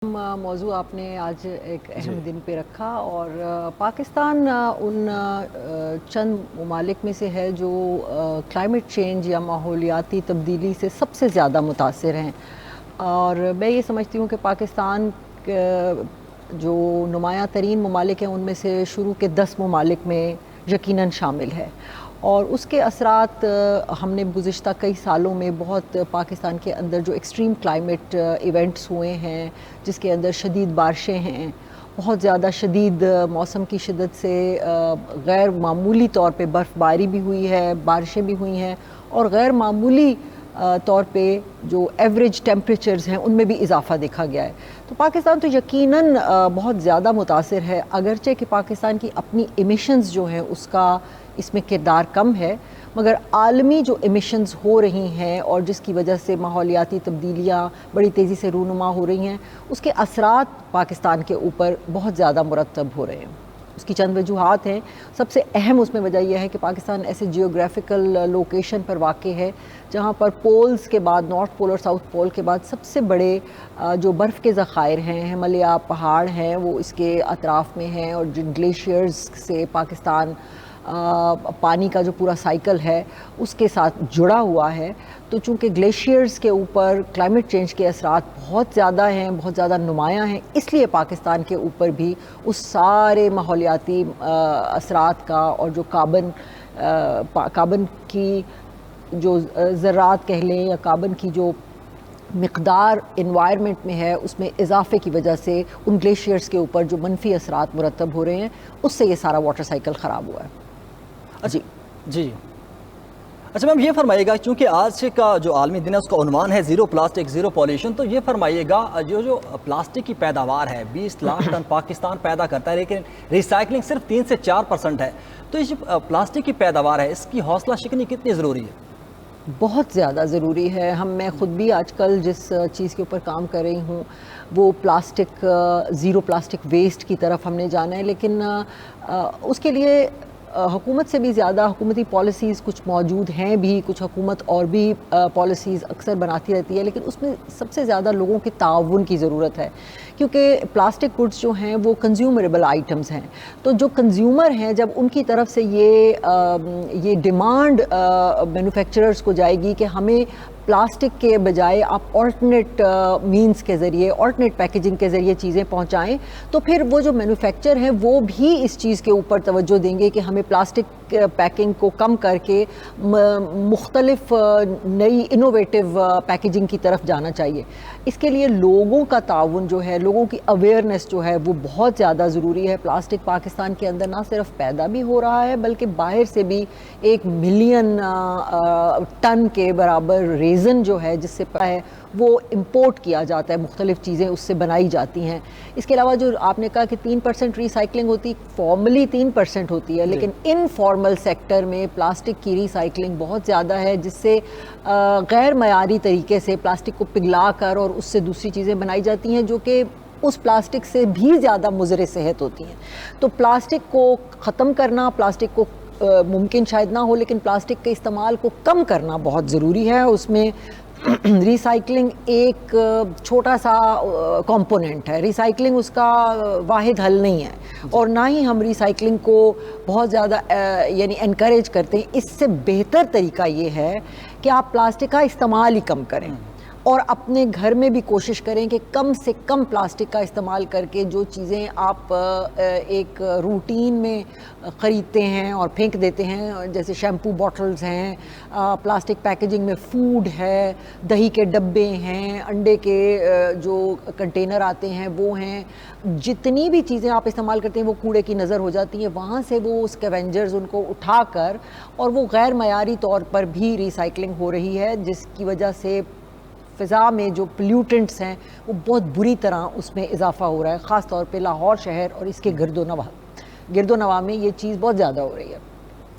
موضوع آپ نے آج ایک اہم دن پہ رکھا اور پاکستان ان چند ممالک میں سے ہے جو کلائمیٹ چینج یا ماحولیاتی تبدیلی سے سب سے زیادہ متاثر ہیں، اور میں یہ سمجھتی ہوں کہ پاکستان جو نمایاں ترین ممالک ہیں ان میں سے شروع کے 10 ممالک میں یقیناً شامل ہے، اور اس کے اثرات ہم نے گزشتہ کئی سالوں میں بہت پاکستان کے اندر جو ایکسٹریم کلائمیٹ ایونٹس ہوئے ہیں، جس کے اندر شدید بارشیں ہیں، بہت زیادہ شدید موسم کی شدت سے غیر معمولی طور پہ برف باری بھی ہوئی ہے، بارشیں بھی ہوئی ہیں، اور غیر معمولی طور پہ جو ایوریج ٹیمپریچرز ہیں ان میں بھی اضافہ دیکھا گیا ہے۔ تو پاکستان تو یقیناً بہت زیادہ متاثر ہے، اگرچہ کہ پاکستان کی اپنی ایمیشنز جو ہیں اس کا اس میں کردار کم ہے، مگر عالمی جو ایمیشنز ہو رہی ہیں اور جس کی وجہ سے ماحولیاتی تبدیلیاں بڑی تیزی سے رونما ہو رہی ہیں، اس کے اثرات پاکستان کے اوپر بہت زیادہ مرتب ہو رہے ہیں۔ اس کی چند وجوہات ہیں۔ سب سے اہم اس میں وجہ یہ ہے کہ پاکستان ایسے جیوگرافیکل لوکیشن پر واقع ہے جہاں پر پولز کے بعد، نارتھ پول اور ساؤتھ پول کے بعد سب سے بڑے جو برف کے ذخائر ہیں، ہمالیہ پہاڑ ہیں، وہ اس کے اطراف میں ہیں، اور جن گلیشیئرز سے پاکستان پانی کا جو پورا سائیکل ہے اس کے ساتھ جڑا ہوا ہے۔ تو چونکہ گلیشیئرز کے اوپر کلائمیٹ چینج کے اثرات بہت زیادہ ہیں، بہت زیادہ نمایاں ہیں، اس لیے پاکستان کے اوپر بھی اس سارے ماحولیاتی اثرات کا، اور جو کاربن کی جو ذرات کہہ لیں یا کاربن کی جو مقدار انوائرمنٹ میں ہے، اس میں اضافے کی وجہ سے ان گلیشیئرز کے اوپر جو منفی اثرات مرتب ہو رہے ہیں، اس سے یہ سارا واٹر سائیکل خراب ہوا ہے۔ جی اچھا میم، یہ فرمائیے گا، چونکہ آج کا جو عالمی دن ہے اس کا عنوان ہے زیرو پلاسٹک زیرو پولیوشن، تو یہ فرمائیے گا جو پلاسٹک کی پیداوار ہے 20 لاکھ ٹن پاکستان پیدا کرتا ہے، لیکن ریسائکلنگ صرف 3 سے 4% ہے، تو یہ جو پلاسٹک کی پیداوار ہے اس کی حوصلہ شکنی کتنی ضروری ہے؟ بہت زیادہ ضروری ہے۔ میں خود بھی آج کل جس چیز کے اوپر کام کر رہی ہوں وہ پلاسٹک، زیرو پلاسٹک ویسٹ کی طرف ہم نے جانا ہے، لیکن اس کے لیے حکومت سے بھی زیادہ حکومتی پالیسیز کچھ موجود ہیں بھی، کچھ حکومت اور بھی پالیسیز اکثر بناتی رہتی ہے، لیکن اس میں سب سے زیادہ لوگوں کے تعاون کی ضرورت ہے، کیونکہ پلاسٹک گڈس جو ہیں وہ کنزیومریبل آئٹمز ہیں۔ تو جو کنزیومر ہیں، جب ان کی طرف سے یہ ڈیمانڈ مینوفیکچررز کو جائے گی کہ ہمیں پلاسٹک کے بجائے آپ آلٹرنیٹ مینز کے ذریعے، آلٹرنیٹ پیکیجنگ کے ذریعے چیزیں پہنچائیں، تو پھر وہ جو مینوفیکچر ہیں وہ بھی اس چیز کے اوپر توجہ دیں گے کہ ہمیں پلاسٹک پیکنگ کو کم کر کے مختلف نئی انوویٹیو پیکیجنگ کی طرف جانا چاہیے۔ اس کے لیے لوگوں کا تعاون جو ہے، لوگوں کی اویئرنیس جو ہے وہ بہت زیادہ ضروری ہے۔ پلاسٹک پاکستان کے اندر نہ صرف پیدا بھی ہو رہا ہے بلکہ باہر سے بھی 1 ملین ٹن کے برابر ریزن جو ہے جس سے ہے وہ امپورٹ کیا جاتا ہے، مختلف چیزیں اس سے بنائی جاتی ہیں۔ اس کے علاوہ جو آپ نے کہا کہ 3% ریسائکلنگ ہوتی، فارملی 3% ہوتی ہے، لیکن انفارمل سیکٹر میں پلاسٹک کی ریسائکلنگ بہت زیادہ ہے، جس سے غیر معیاری طریقے سے پلاسٹک کو پگھلا کر اور اس سے دوسری چیزیں بنائی جاتی ہیں جو کہ اس پلاسٹک سے بھی زیادہ مضر صحت ہوتی ہیں۔ تو پلاسٹک کو ختم کرنا، پلاسٹک کو ممکن شاید نہ ہو لیکن پلاسٹک کے استعمال کو کم کرنا بہت ضروری ہے۔ اس میں ریسائکلنگ ایک چھوٹا سا کمپوننٹ ہے، ریسائکلنگ اس کا واحد حل نہیں ہے، اور نہ ہی ہم ریسائکلنگ کو بہت زیادہ یعنی انکریج کرتے ہیں۔ اس سے بہتر طریقہ یہ ہے کہ آپ پلاسٹک کا استعمال ہی کم کریں، اور اپنے گھر میں بھی کوشش کریں کہ کم سے کم پلاسٹک کا استعمال کر کے جو چیزیں آپ ایک روٹین میں خریدتے ہیں اور پھینک دیتے ہیں، جیسے شیمپو باٹلز ہیں، پلاسٹک پیکیجنگ میں فوڈ ہے، دہی کے ڈبے ہیں، انڈے کے جو کنٹینر آتے ہیں وہ ہیں، جتنی بھی چیزیں آپ استعمال کرتے ہیں وہ کوڑے کی نظر ہو جاتی ہیں، وہاں سے وہ اسکیونجرز ان کو اٹھا کر، اور وہ غیر معیاری طور پر بھی ریسائکلنگ ہو رہی ہے، جس کی وجہ سے فضا میں جو پلیوٹنٹس ہیں وہ بہت بری طرح اس میں اضافہ ہو رہا ہے، خاص طور پہ لاہور شہر اور اس کے گرد و نواح میں یہ چیز بہت زیادہ ہو رہی ہے۔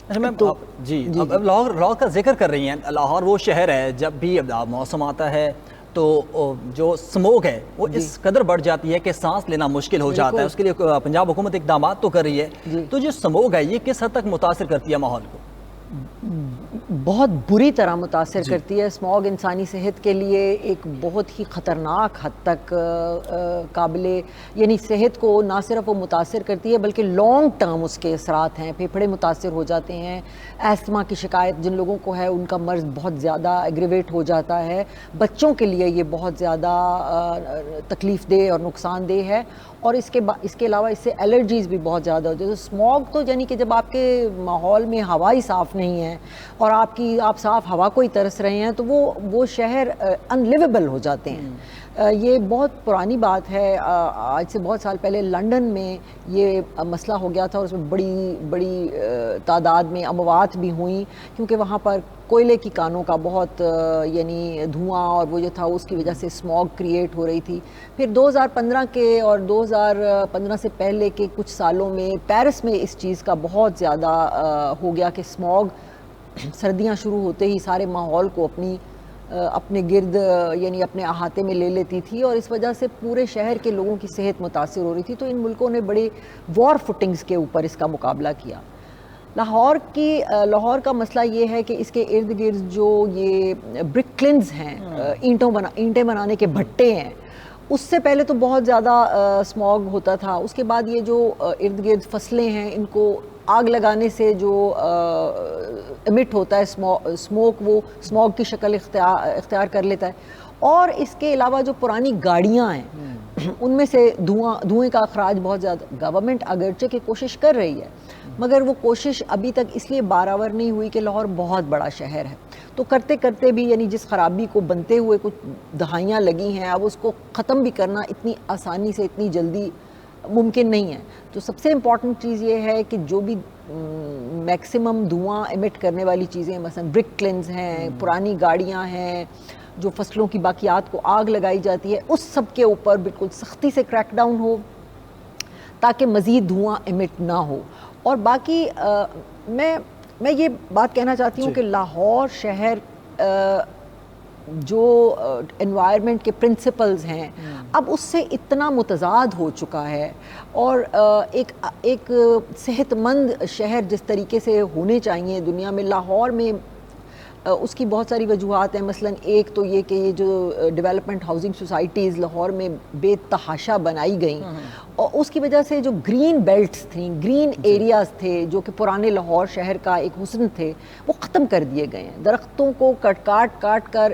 اچھا میم، اب لاہور کا ذکر کر رہی ہیں، لاہور وہ شہر ہے جب بھی موسم آتا ہے تو جو سموگ ہے وہ اس قدر بڑھ جاتی ہے کہ سانس لینا مشکل ہو جاتا ہے۔ اس کے لیے پنجاب حکومت اقدامات تو کر رہی ہے، تو جو سموگ ہے یہ کس حد تک متاثر کرتی ہے ماحول کو؟ بہت بری طرح متاثر کرتی ہے. اسموگ انسانی صحت کے لیے ایک بہت ہی خطرناک حد تک قابل یعنی صحت کو نہ صرف وہ متاثر کرتی ہے بلکہ لانگ ٹرم اس کے اثرات ہیں. پھیپھڑے متاثر ہو جاتے ہیں, ایستھما کی شکایت جن لوگوں کو ہے ان کا مرض بہت زیادہ ایگریویٹ ہو جاتا ہے. بچوں کے لیے یہ بہت زیادہ تکلیف دہ اور نقصان دہ ہے, اور اس کے علاوہ اس سے الرجیز بھی بہت زیادہ ہوتی ہے. تو اسموگ تو یعنی کہ جب آپ کے ماحول میں ہوا ہی صاف نہیں ہے اور آپ صاف ہوا کو ہی ترس رہے ہیں تو وہ شہر ان لیویبل ہو جاتے ہیں. یہ بہت پرانی بات ہے, آج سے بہت سال پہلے لنڈن میں یہ مسئلہ ہو گیا تھا اور اس میں بڑی تعداد میں اموات بھی ہوئیں, کیونکہ وہاں پر کوئلے کی کانوں کا بہت یعنی دھواں اور وہ جو تھا اس کی وجہ سے اسموگ کریٹ ہو رہی تھی. پھر 2015 کے اور 2015 سے پہلے کے کچھ سالوں میں پیرس میں اس چیز کا بہت زیادہ ہو گیا کہ اسموگ سردیاں شروع ہوتے ہی سارے ماحول کو اپنے گرد یعنی اپنے احاطے میں لے لیتی تھی, اور اس وجہ سے پورے شہر کے لوگوں کی صحت متاثر ہو رہی تھی. تو ان ملکوں نے بڑے وار فوٹنگز کے اوپر اس کا مقابلہ کیا. لاہور کا مسئلہ یہ ہے کہ اس کے ارد گرد جو یہ برک کلنز ہیں, اینٹیں بنانے کے بھٹے ہیں, اس سے پہلے تو بہت زیادہ اسموگ ہوتا تھا. اس کے بعد یہ جو ارد گرد فصلیں ہیں ان کو آگ لگانے سے جو ایمٹ ہوتا ہے اسموک, وہ اسموگ کی شکل اختیار کر لیتا ہے. اور اس کے علاوہ جو پرانی گاڑیاں ہیں ان میں سے دھوئیں کا اخراج بہت زیادہ. گورنمنٹ اگرچہ کہ کوشش کر رہی ہے مگر وہ کوشش ابھی تک اس لیے بارآور نہیں ہوئی کہ لاہور بہت بڑا شہر ہے, تو کرتے کرتے بھی یعنی جس خرابی کو بنتے ہوئے کچھ دہائیاں لگی ہیں, اب اس کو ختم بھی کرنا اتنی آسانی سے اتنی جلدی ممکن نہیں ہے. تو سب سے امپورٹنٹ چیز یہ ہے کہ جو بھی میکسیمم دھواں ایمٹ کرنے والی چیزیں مثلا برک کلنز ہیں, پرانی گاڑیاں ہیں, جو فصلوں کی باقیات کو آگ لگائی جاتی ہے, اس سب کے اوپر بالکل سختی سے کریک ڈاؤن ہو تاکہ مزید دھواں ایمٹ نہ ہو. اور باقی میں یہ بات کہنا چاہتی ہوں کہ لاہور شہر جو انوائرمنٹ کے پرنسپلز ہیں اب اس سے اتنا متضاد ہو چکا ہے, اور ایک صحت مند شہر جس طریقے سے ہونے چاہیے دنیا میں, لاہور میں اس کی بہت ساری وجوہات ہیں. مثلا ایک تو یہ کہ یہ جو ڈیولپمنٹ ہاؤسنگ سوسائٹیز لاہور میں بے تحاشا بنائی گئیں, اور اس کی وجہ سے جو گرین بیلٹس تھیں, گرین ایریاز تھے جو کہ پرانے لاہور شہر کا ایک حسن تھے, وہ ختم کر دیے گئے ہیں. درختوں کو کاٹ کر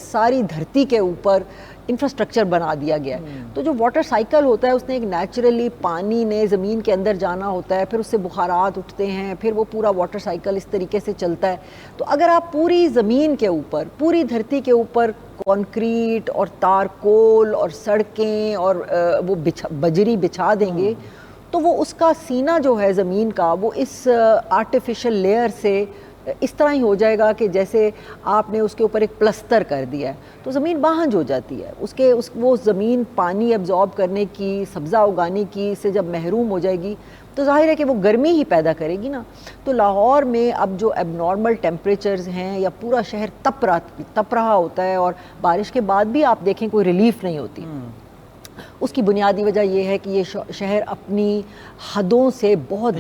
ساری دھرتی کے اوپر انفراسٹرکچر بنا دیا گیا ہے. تو جو واٹر سائیکل ہوتا ہے اس نے ایک نیچرلی پانی نے زمین کے اندر جانا ہوتا ہے, پھر اس سے بخارات اٹھتے ہیں, پھر وہ پورا واٹر سائیکل اس طریقے سے چلتا ہے. تو اگر آپ پوری زمین کے اوپر, پوری دھرتی کے اوپر کانکریٹ اور تارکول اور سڑکیں اور وہ بجری بچھا دیں گے تو وہ اس کا سینہ جو ہے زمین کا وہ اس آرٹیفیشل لیئر سے اس طرح ہی ہو جائے گا کہ جیسے آپ نے اس کے اوپر ایک پلستر کر دیا ہے, تو زمین باہنج ہو جاتی ہے. وہ زمین پانی ابزارب کرنے کی, سبزہ اگانے کی سے جب محروم ہو جائے گی تو ظاہر ہے کہ وہ گرمی ہی پیدا کرے گی نا. تو لاہور میں اب جو اب نارمل ٹیمپریچرز ہیں یا پورا شہر تپ رہا ہوتا ہے, اور بارش کے بعد بھی آپ دیکھیں کوئی ریلیف نہیں ہوتی. اس کی بنیادی وجہ یہ ہے کہ یہ شہر اپنی حدوں سے بہت